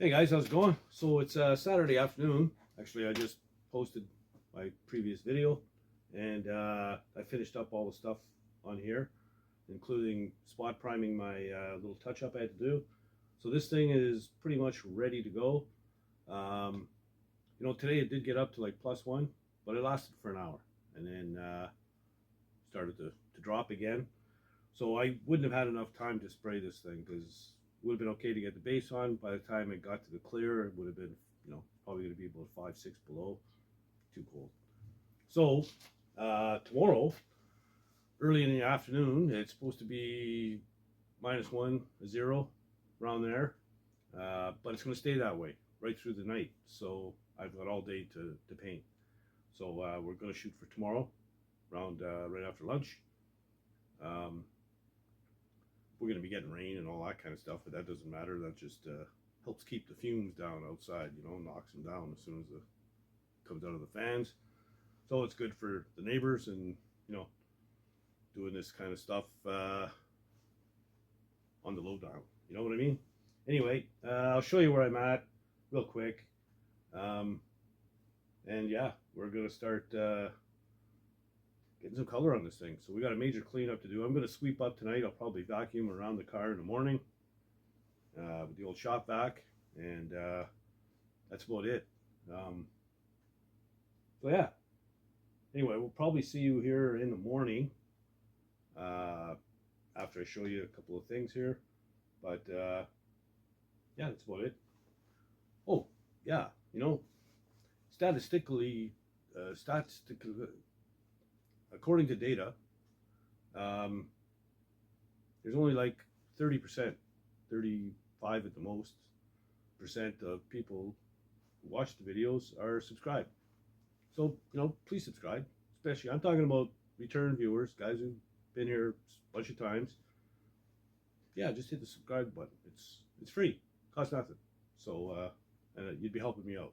Hey guys, how's it going? So it's Saturday afternoon. Actually, I just posted my previous video, and I finished up all the stuff on here, including spot priming my little touch-up I had to do. So this thing is pretty much ready to go. Today it did get up to like +1, but it lasted for an hour, and then started to drop again. So I wouldn't have had enough time to spray this thing because would have been okay to get the base on. By the time it got to the clear, it would have been, probably going to be about 5, 6 below. Too cold. So tomorrow, early in the afternoon, it's supposed to be -1, 0, around there. But it's going to stay that way right through the night. So I've got all day to paint. So we're going to shoot for tomorrow, around right after lunch. We're going to be getting rain and all that kind of stuff, but that doesn't matter. That just helps keep the fumes down outside, knocks them down as soon as it comes out of the fans. So it's good for the neighbors and, doing this kind of stuff on the low down. You know what I mean? Anyway, I'll show you where I'm at real quick. And yeah, we're going to start getting some color on this thing. So we got a major cleanup to do. I'm going to sweep up tonight. I'll probably vacuum around the car in the morning with the old shop vac, and that's about it. So yeah. Anyway, we'll probably see you here in the morning after I show you a couple of things here. But yeah, that's about it. Oh yeah, statistically, according to data, there's only like 30%, 35 at the most, percent of people who watch the videos are subscribed. So, please subscribe. Especially, I'm talking about return viewers, guys who've been here a bunch of times. Yeah, just hit the subscribe button. It's free, costs nothing. So you'd be helping me out.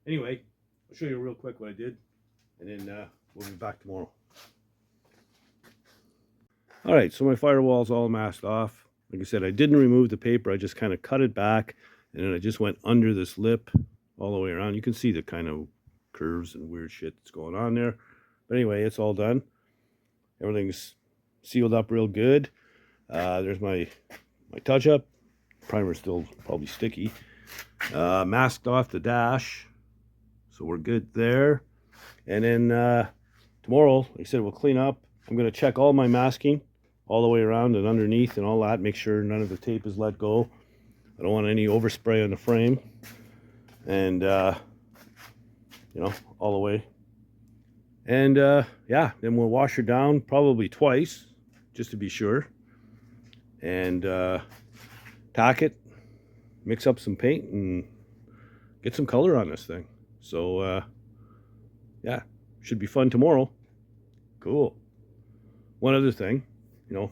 Anyway, I'll show you real quick what I did, and then we'll be back tomorrow. All right, so my firewall's all masked off. Like I said, I didn't remove the paper. I just kind of cut it back, and then I just went under this lip all the way around. You can see the kind of curves and weird shit that's going on there. But anyway, it's all done. Everything's sealed up real good. There's my touch-up. Primer's still probably sticky. Masked off the dash, so we're good there. And then tomorrow, like I said, we'll clean up. I'm going to check all my masking all the way around and underneath and all that. Make sure none of the tape is let go. I don't want any overspray on the frame. And, all the way. And, yeah, then we'll wash her down probably twice, just to be sure. And tack it, mix up some paint, and get some color on this thing. So, yeah, should be fun tomorrow. Cool. One other thing, a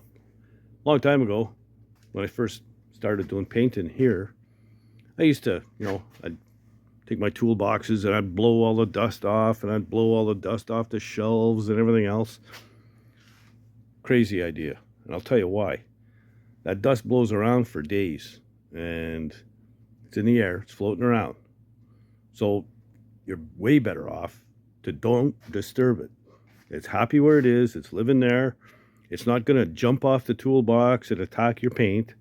long time ago, when I first started doing painting here, I used to, I'd take my toolboxes and I'd blow all the dust off, and I'd blow all the dust off the shelves and everything else. Crazy idea. And I'll tell you why. That dust blows around for days, and it's in the air, it's floating around. So you're way better off to don't disturb it. It's happy where it is. It's living there. It's not going to jump off the toolbox and attack your paint.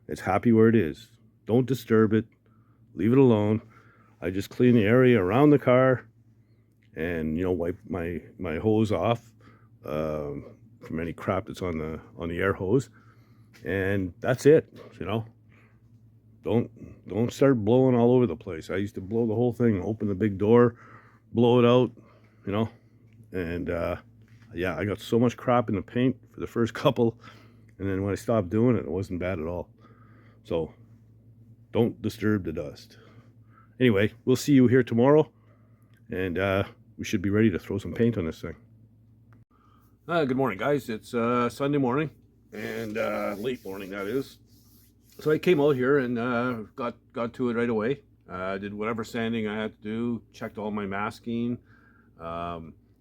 It's happy where it is. Don't disturb it. Leave it alone. I just clean the area around the car and, wipe my hose off from any crap that's on the air hose. And that's it, Don't start blowing all over the place. I used to blow the whole thing, open the big door, blow it out, and yeah, I got so much crap in the paint for the first couple, and then when I stopped doing it, it wasn't bad at all. So don't disturb the dust. Anyway, we'll see you here tomorrow, and we should be ready to throw some paint on this thing. Good morning, guys. It's Sunday morning, and late morning, that is. So I came out here and got to it right away. Did whatever sanding I had to do, checked all my masking.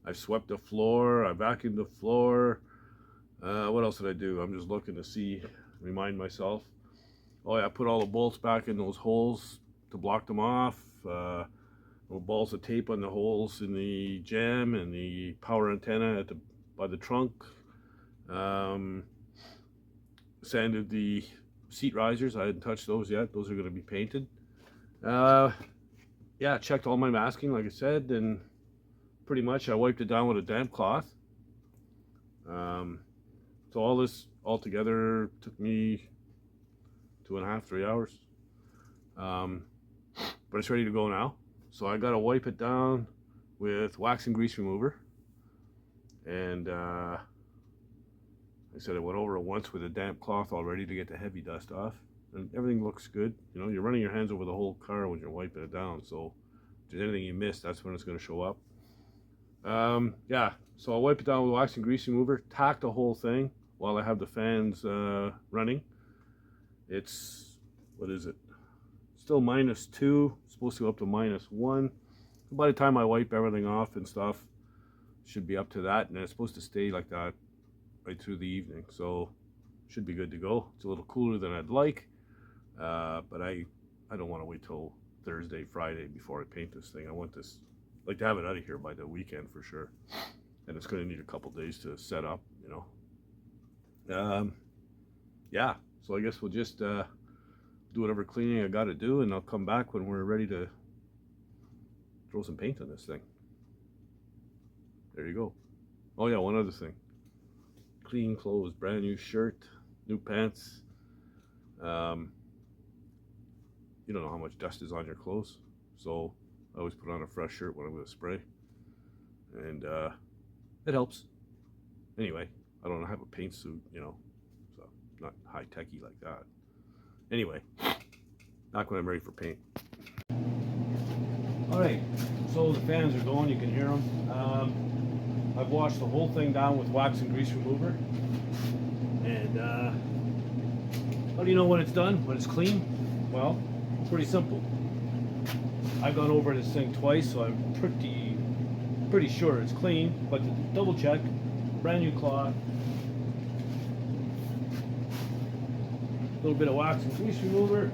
I swept the floor, I vacuumed the floor. What else did I do? I'm just looking to see, remind myself. Oh yeah, I put all the bolts back in those holes to block them off. Little balls of tape on the holes in the jam and the power antenna at by the trunk. Sanded the seat risers. I hadn't touched those yet. Those are going to be painted. Yeah, checked all my masking, like I said, and pretty much I wiped it down with a damp cloth. So all this all together took me 2.5, 3 hours. But it's ready to go now. So I gotta wipe it down with wax and grease remover. And I said I went over it once with a damp cloth already to get the heavy dust off. And everything looks good. You know, you're running your hands over the whole car when you're wiping it down. So if there's anything you missed, that's when it's gonna show up. Yeah, so I'll wipe it down with wax and grease remover, tack the whole thing while I have the fans running. It's, what is it? Still -2, supposed to go up to -1. By the time I wipe everything off and stuff, should be up to that, and it's supposed to stay like that right through the evening, so should be good to go. It's a little cooler than I'd like, but I don't want to wait till Thursday, Friday before I paint this thing. I want this, like to have it out of here by the weekend for sure, and it's going to need a couple days to set up, you know. Yeah, so I guess we'll just do whatever cleaning I got to do, and I'll come back when we're ready to throw some paint on this thing. There you go. Oh yeah, one other thing. Clean clothes, brand new shirt, new pants. You don't know how much dust is on your clothes, so I always put on a fresh shirt when I'm going to spray, and it helps. Anyway, I don't have a paint suit, you know, so not high techy like that. Anyway, back when I'm ready for paint. Alright, so the fans are going, you can hear them. I've washed the whole thing down with wax and grease remover. And how do you know when it's done, when it's clean? Well, pretty simple. I've gone over this thing twice, so I'm pretty sure it's clean, but to double check, brand new cloth. A little bit of wax and grease remover.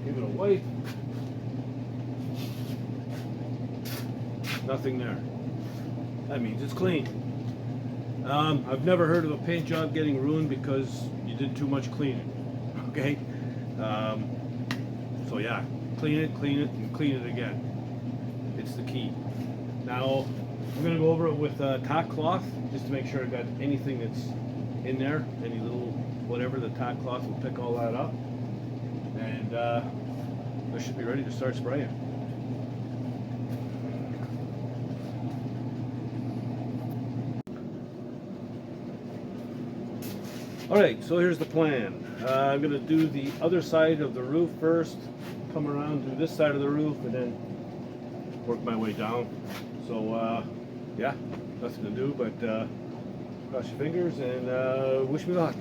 Give it a wipe. Nothing there. That means it's clean. I've never heard of a paint job getting ruined because you did too much cleaning. Okay? So yeah, clean it, and clean it again. It's the key. Now, I'm going to go over it with tack cloth just to make sure I got anything that's in there, any little whatever. The tack cloth will pick all that up, and I should be ready to start spraying. Alright, so here's the plan. I'm going to do the other side of the roof first, come around to this side of the roof, and then work my way down. So yeah, nothing to do but cross your fingers and wish me luck.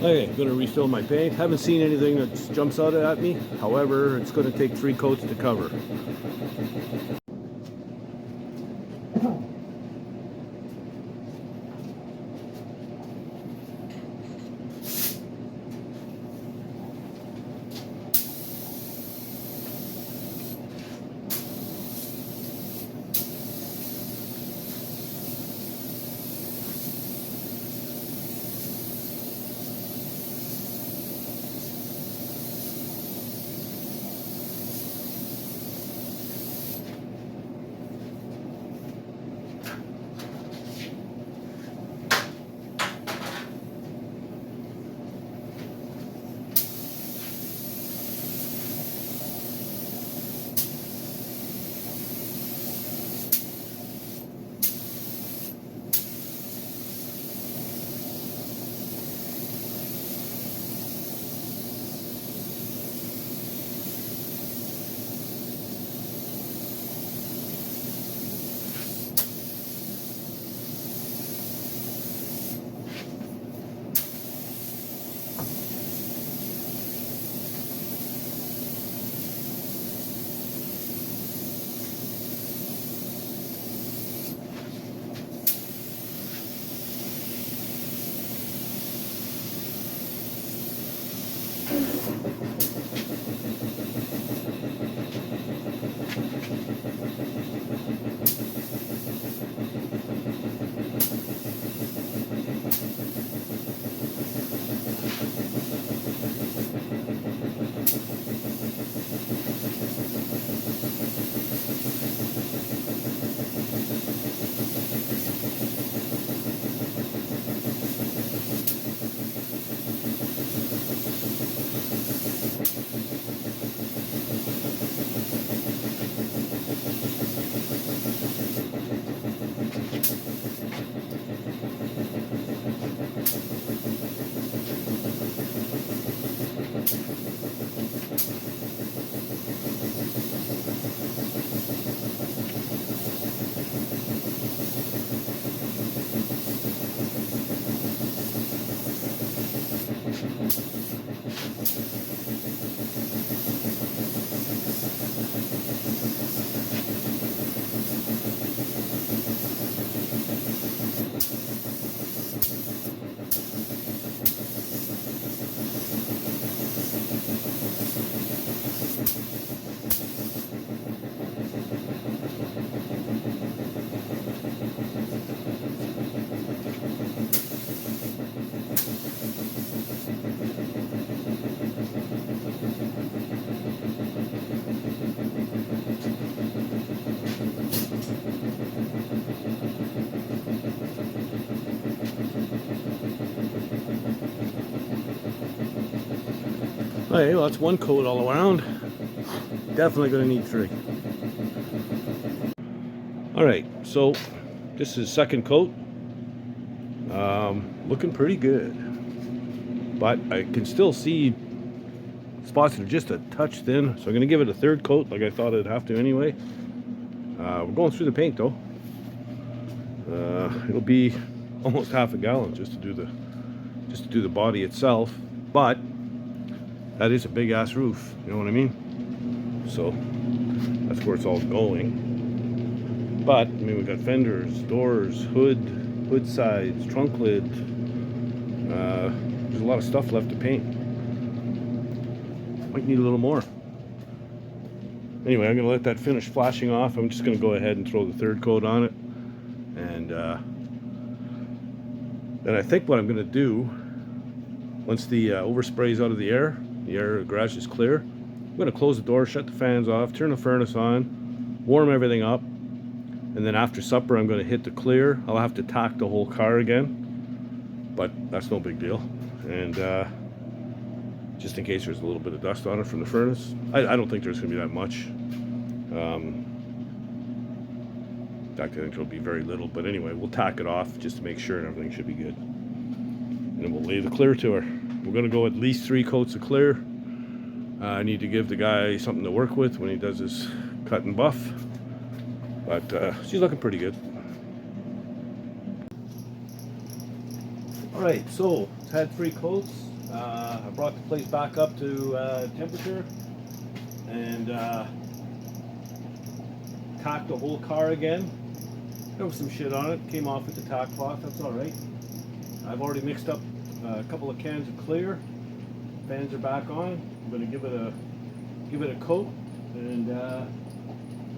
Okay, I'm gonna refill my paint. Haven't seen anything that jumps out at me. However, it's gonna take 3 coats to cover. Okay, well, that's 1 coat all around. Definitely gonna need 3. All right, so this is 2nd coat. Looking pretty good, but I can still see spots that are just a touch thin, so I'm gonna give it a 3rd coat like I thought I'd have to anyway. We're going through the paint though. It'll be almost half a gallon just to do the body itself, but that is a big ass roof, you know what I mean? So that's where it's all going. But I mean, we've got fenders, doors, hood sides, trunk lid. There's a lot of stuff left to paint. Might need a little more. Anyway, I'm gonna let that finish flashing off. I'm just gonna go ahead and throw the 3rd coat on it, and then I think what I'm gonna do, once the overspray is out of the air garage is clear, I'm gonna close the door, shut the fans off, turn the furnace on, warm everything up, and then after supper I'm gonna hit the clear. I'll have to tack the whole car again, but that's no big deal. And just in case there's a little bit of dust on it from the furnace. I don't think there's gonna be that much. In fact, I think there'll be very little, but anyway, we'll tack it off just to make sure, and everything should be good. And then we'll lay the clear to her. We're gonna go at least 3 coats of clear. I need to give the guy something to work with when he does his cut and buff, but she's looking pretty good. All right, so it's had 3 coats. I brought the place back up to temperature and tacked the whole car again. There was some shit on it, came off with the tack cloth, that's alright. I've already mixed up a couple of cans of clear. Fans are back on. I'm going to give it a coat, and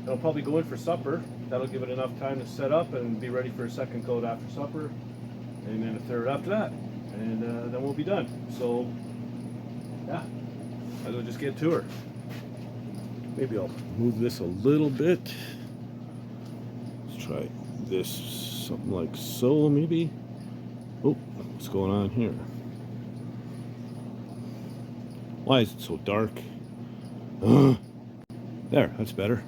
it'll probably go in for supper. That'll give it enough time to set up and be ready for a second coat after supper, and then a third after that, and then we'll be done. So yeah, might as well just get to her. Maybe I'll move this a little bit. Let's try this, something like so maybe. Oh, what's going on here? Why is it so dark? There, that's better.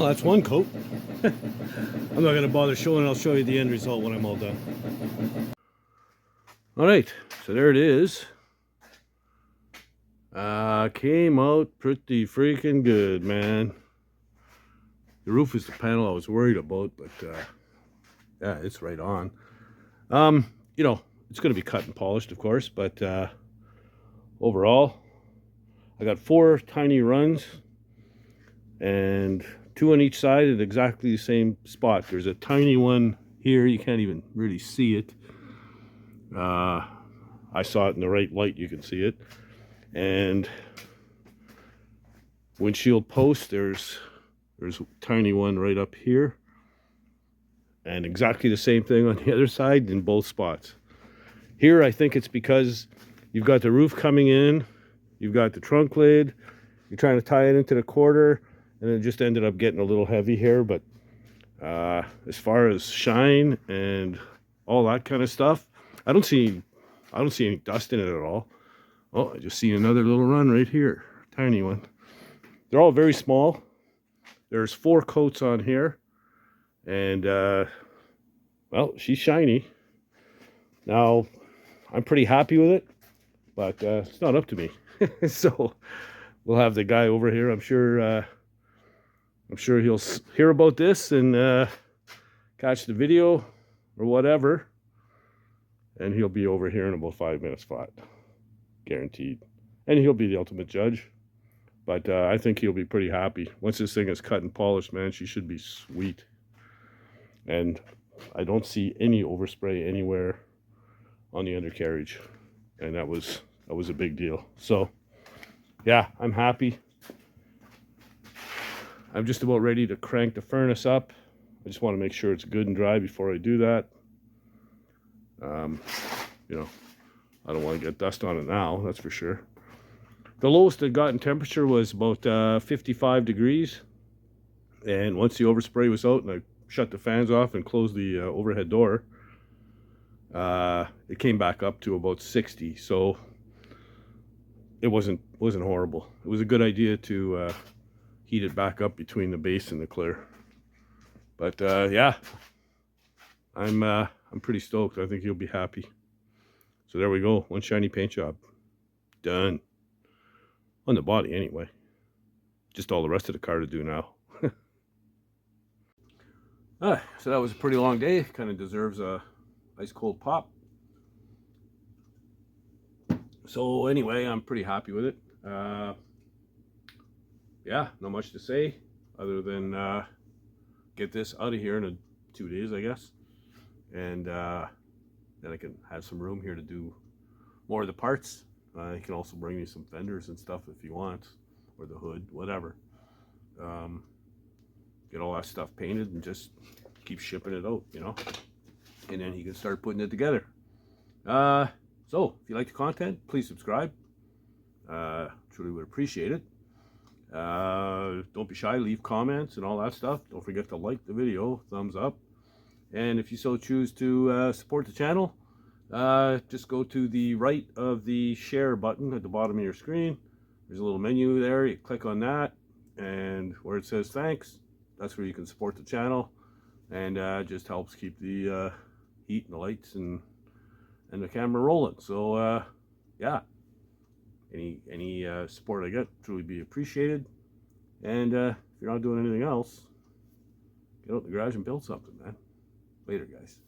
Well, that's one coat. I'm not gonna bother showing it. I'll show you the end result when I'm all done. All right, so there it is. Came out pretty freaking good, man. The roof is the panel I was worried about, but yeah, it's right on. You know, it's gonna be cut and polished, of course, but overall, I got 4 tiny runs and 2 on each side at exactly the same spot. There's a tiny one here, you can't even really see it. I saw it in the right light, you can see it. And windshield post, there's a tiny one right up here. And exactly the same thing on the other side in both spots. Here, I think it's because you've got the roof coming in, you've got the trunk lid, you're trying to tie it into the quarter, and it just ended up getting a little heavy here. But as far as shine and all that kind of stuff, I don't see any dust in it at all. Oh, I just see another little run right here, tiny one. They're all very small. There's 4 coats on here, and well, she's shiny. Now, I'm pretty happy with it, but it's not up to me. So we'll have the guy over here. I'm sure he'll hear about this and catch the video or whatever, and he'll be over here in about 5 minutes flat, guaranteed. And he'll be the ultimate judge. But I think he'll be pretty happy. Once this thing is cut and polished, man, she should be sweet. And I don't see any overspray anywhere on the undercarriage. And that was a big deal. So, yeah, I'm happy. I'm just about ready to crank the furnace up. I just want to make sure it's good and dry before I do that. You know, I don't want to get dust on it now, that's for sure. The lowest it got in temperature was about 55 degrees. And once the overspray was out and I shut the fans off and closed the overhead door, it came back up to about 60. So it wasn't horrible. It was a good idea to heat it back up between the base and the clear. But yeah, I'm pretty stoked. I think you'll be happy. So there we go. One shiny paint job. Done. On the body anyway. Just all the rest of the car to do now. So that was a pretty long day. Kind of deserves a ice cold pop. So anyway, I'm pretty happy with it. Yeah, not much to say other than get this out of here in 2 days, I guess. And then I can have some room here to do more of the parts. You can also bring me some fenders and stuff if you want, or the hood, whatever. Get all that stuff painted and just keep shipping it out, you know. And then you can start putting it together. So, if you like the content, please subscribe. Truly would appreciate it. Don't be shy, leave comments and all that stuff. Don't forget to like the video, thumbs up. And if you so choose to support the channel, just go to the right of the share button at the bottom of your screen. There's a little menu there. You click on that, and where it says thanks, that's where you can support the channel, and just helps keep the heat and the lights and the camera rolling. So yeah, any support I get truly be appreciated. And if you're not doing anything else, get out in the garage and build something, man. Later, guys.